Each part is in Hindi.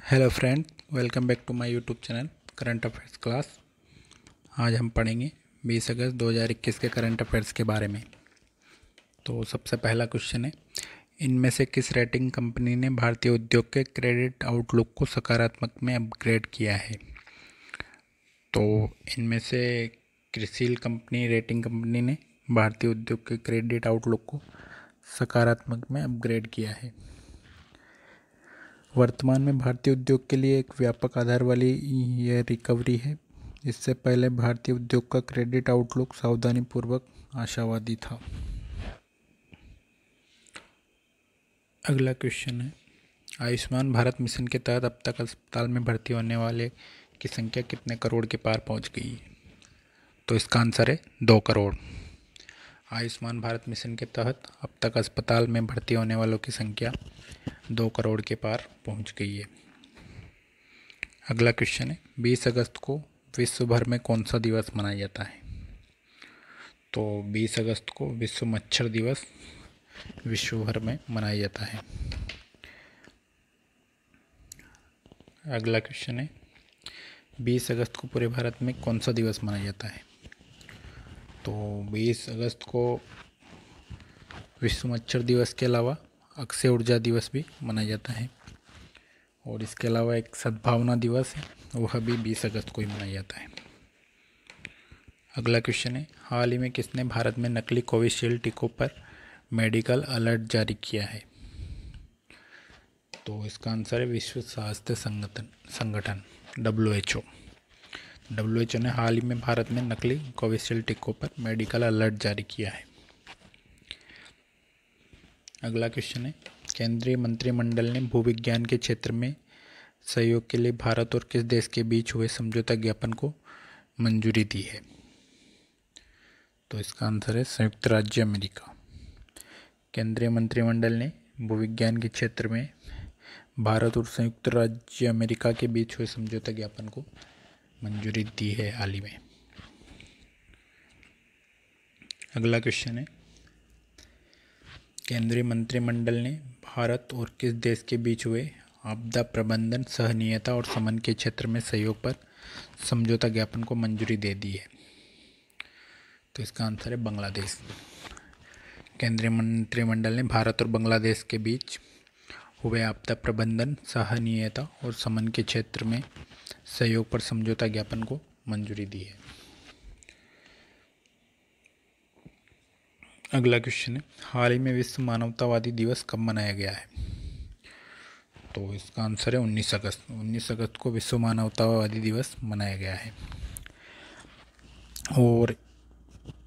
Hello friend, welcome back to my YouTube channel current affairs class. आज हम पढ़ेंगे 20 अगस्त 2021 के करंट अफेयर्स के बारे में। तो सबसे पहला क्वेश्चन है, इनमें से किस रेटिंग कंपनी ने भारतीय उद्योग के क्रेडिट आउटलुक को सकारात्मक में अपग्रेड किया है? तो इनमें से क्रिसिल कंपनी रेटिंग कंपनी ने भारतीय उद्योग के क्रेडिट आउटलुक को सकारात्मक में अपग्रेड किया है। वर्तमान में भारतीय उद्योग के लिए एक व्यापक आधार वाली यह रिकवरी है। इससे पहले भारतीय उद्योग का क्रेडिट आउटलुक सावधानीपूर्वक आशावादी था। अगला क्वेश्चन है, आयुष्मान भारत मिशन के तहत अब तक अस्पताल में भर्ती होने वाले की संख्या कितने करोड़ के पार पहुंच गई है? तो इसका आंसर है 2 करोड़। आयुष्मान भारत मिशन के तहत अब तक अस्पताल में भर्ती होने वालों की संख्या 2 करोड़ के पार पहुंच गई है। अगला क्वेश्चन है, 20 अगस्त को विश्व भर में कौन सा दिवस मनाया जाता है? तो 20 अगस्त को विश्व मच्छर दिवस विश्व भर में मनाया जाता है। अगला क्वेश्चन है, 20 अगस्त को पूरे भारत में कौन सा दिवस मनाया जाता है? तो 20 अगस्त को विश्व मच्छर दिवस के अलावा अक्षय ऊर्जा दिवस भी मनाया जाता है, और इसके अलावा एक सद्भावना दिवस है, वह भी 20 अगस्त को ही मनाया जाता है। अगला क्वेश्चन है, हाल ही में किसने भारत में नकली कोविशील्ड टीकों पर मेडिकल अलर्ट जारी किया है? तो इसका आंसर है विश्व स्वास्थ्य संगठन WHO। WHO ने हाल ही में भारत में नकली कोविशील्ड टीकों पर मेडिकल अलर्ट जारी किया है। अगला क्वेश्चन है, केंद्रीय मंत्रिमंडल ने भूविज्ञान के क्षेत्र में सहयोग के लिए भारत और किस देश के बीच हुए समझौता ज्ञापन को मंजूरी दी है? तो इसका आंसर है संयुक्त राज्य अमेरिका। केंद्रीय मंत्रिमंडल ने भूविज्ञान के क्षेत्र में भारत और संयुक्त राज्य अमेरिका के बीच हुए समझौता ज्ञापन को मंजूरी दी है हाल ही में। अगला क्वेश्चन है, केंद्रीय मंत्रिमंडल ने भारत और किस देश के बीच हुए आपदा प्रबंधन, सहनीयता और शमन के क्षेत्र में सहयोग पर समझौता ज्ञापन को मंजूरी दे दी है? तो इसका आंसर है बांग्लादेश। केंद्रीय मंत्रिमंडल ने भारत और बांग्लादेश के बीच हुए आपदा प्रबंधन, सहनीयता और शमन के क्षेत्र में सहयोग पर समझौता ज्ञापन को मंजूरी दी है। अगला क्वेश्चन है, हाल ही में विश्व मानवतावादी दिवस कब मनाया गया है? तो इसका आंसर है 19 अगस्त। 19 अगस्त को विश्व मानवतावादी दिवस मनाया गया है, और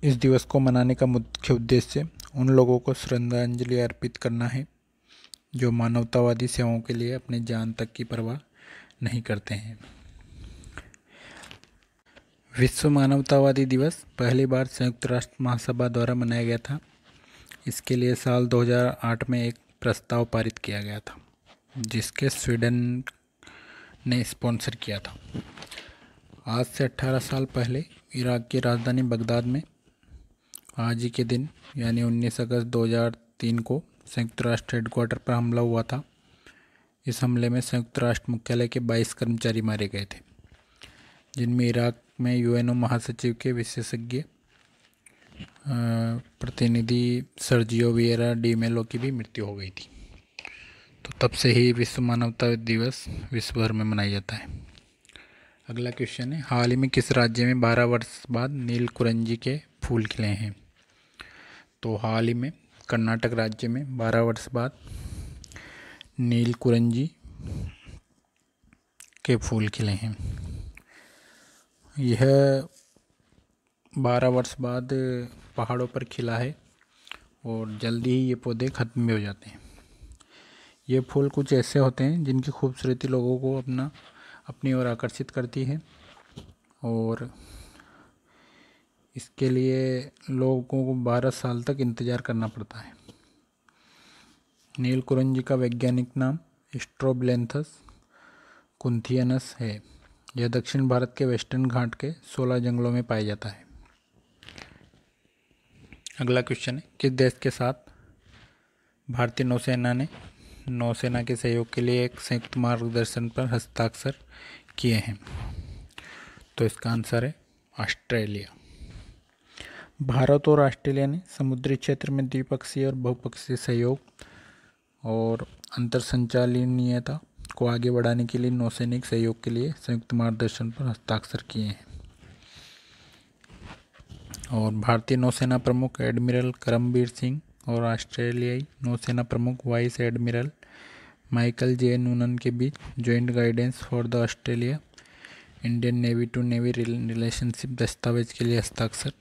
इस दिवस को मनाने का मुख्य उद्देश्य उन लोगों को श्रद्धांजलि अर्पित करना है जो मानवतावादी सेवाओं के लिए अपनी जान तक की परवाह नहीं करते हैं। विश्व मानवतावादी दिवस पहली बार संयुक्त राष्ट्र महासभा द्वारा मनाया गया था। इसके लिए साल 2008 में एक प्रस्ताव पारित किया गया था, जिसके स्वीडन ने स्पॉन्सर किया था। आज से 18 साल पहले इराक की राजधानी बगदाद में आज ही के दिन यानी 19 अगस्त 2003 को संयुक्त राष्ट्र हेडक्वार्टर पर हमला हुआ था। इस हमले में संयुक्त राष्ट्र मुख्यालय के 22 कर्मचारी मारे गए थे, जिनमें इराक में UNO महासचिव के विशेषज्ञ प्रतिनिधि सर्जियो विएरा डी मेलो की भी मृत्यु हो गई थी। तो तब से ही विश्व मानवता दिवस विश्व भर में मनाया जाता है। अगला क्वेश्चन है, हाल ही में किस राज्य में 12 वर्ष बाद नील कुरंजी के फूल खिले हैं? तो हाल ही में कर्नाटक राज्य में 12 वर्ष बाद नील कुरंजी के फूल खिले हैं। यह 12 वर्ष बाद पहाड़ों पर खिला है, और जल्दी ही ये पौधे खत्म भी हो जाते हैं। ये फूल कुछ ऐसे होते हैं जिनकी खूबसूरती लोगों को अपनी ओर आकर्षित करती है, और इसके लिए लोगों को 12 साल तक इंतज़ार करना पड़ता है। नील कुरंजी का वैज्ञानिक नाम स्ट्रोबिलेंथस कुंथियनस है। यह दक्षिण भारत के वेस्टर्न घाट के 16 जंगलों में पाया जाता है। अगला क्वेश्चन है, किस देश के साथ भारतीय नौसेना ने नौसेना के सहयोग के लिए एक संयुक्त मार्गदर्शन पर हस्ताक्षर किए हैं? तो इसका आंसर है ऑस्ट्रेलिया। भारत और ऑस्ट्रेलिया ने समुद्री क्षेत्र में द्विपक्षीय और बहुपक्षीय सहयोग और अंतर संचालनीयता को आगे बढ़ाने के लिए नौसैनिक सहयोग के लिए संयुक्त मार्गदर्शन पर हस्ताक्षर किए हैं। और भारतीय नौसेना प्रमुख एडमिरल करमबीर सिंह और ऑस्ट्रेलियाई नौसेना प्रमुख vice admiral Michael J Noonan के बीच joint guidance for the Australia Indian navy to navy relationship दस्तावेज के लिए हस्ताक्षर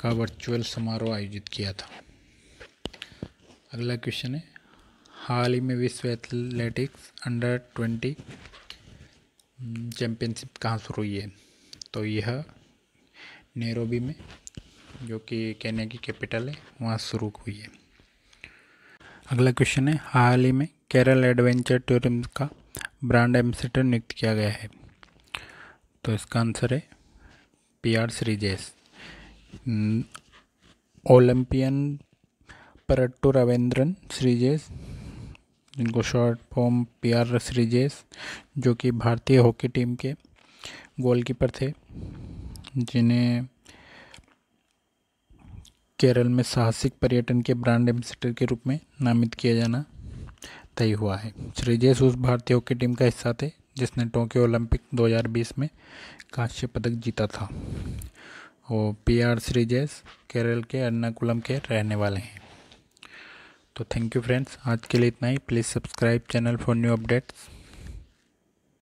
का वर्चुअल समारोह आयोजित किया था। अगला क्वेश्चन है, हाल ही में विश्व एथलेटिक्स अंडर 20 चैम्पियनशिप कहाँ शुरू हुई है? तो यह नैरोबी में, जो कि केन्या की कैपिटल है, वहाँ शुरू हुई है। अगला क्वेश्चन है, हाल ही में केरल एडवेंचर टूरिज्म का ब्रांड एम्बेसडर नियुक्त किया गया है? तो इसका आंसर है PR श्रीजेश। ओलंपियन परट्टू रविंद्रन श्रीजेश, जिनको शॉर्ट फॉर्म PR श्रीजेश, जो कि भारतीय हॉकी टीम के गोलकीपर थे, जिन्हें केरल में साहसिक पर्यटन के ब्रांड एम्बेसडर के रूप में नामित किया जाना तय हुआ है। श्रीजेश उस भारतीय हॉकी टीम का हिस्सा थे जिसने टोक्यो ओलंपिक 2020 में कांस्य पदक जीता था। और PR श्रीजेश केरल के एर्नाकुलम के रहने वाले हैं। तो थैंक यू फ्रेंड्स, आज के लिए इतना ही। Please subscribe channel for new updates.